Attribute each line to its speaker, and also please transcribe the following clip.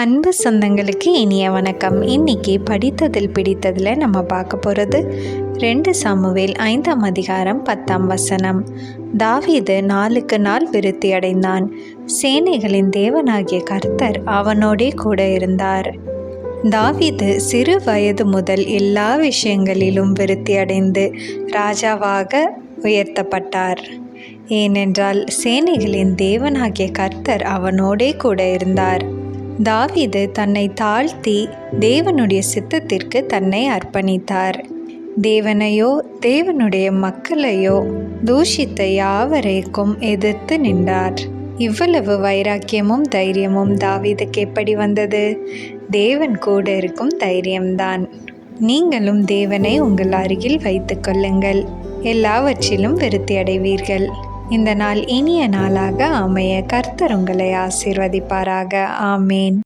Speaker 1: அன்பு சொந்தங்களுக்கு இனிய வணக்கம். இன்னைக்கு படித்ததில் பிடித்ததில் நம்ம பார்க்க போகிறது 2 சாமுவேல் 5ஆம் அதிகாரம் 10ஆம் வசனம். தாவீது நாளுக்கு நாள் விருத்தி அடைந்தான். சேனைகளின் தேவனாகிய கர்த்தர் அவனோடே கூட இருந்தார். தாவீது சிறு வயது முதல் எல்லா விஷயங்களிலும் விருத்தி அடைந்து ராஜாவாக உயர்த்தப்பட்டார். ஏனென்றால் சேனைகளின் தேவனாகிய கர்த்தர் அவனோடே கூட இருந்தார். தாவீது தன்னை தாழ்த்தி தேவனுடைய சித்தத்திற்கு தன்னை அர்ப்பணித்தார். தேவனையோ தேவனுடைய மக்களையோ தூஷித்த யாவரைக்கும் எதிர்த்து நின்றார். இவ்வளவு வைராக்கியமும் தைரியமும் தாவீதுக்கு எப்படி வந்தது? தேவன் கூட இருக்கும் தைரியம்தான். நீங்களும் தேவனை உங்கள் அருகில் வைத்து கொள்ளுங்கள். எல்லாவற்றிலும் விருத்தி அடைவீர்கள். இந்த நாள் இனிய நாளாக அமைய கர்த்தர் உங்களை ஆசீர்வதிப்பாராக. ஆமேன்.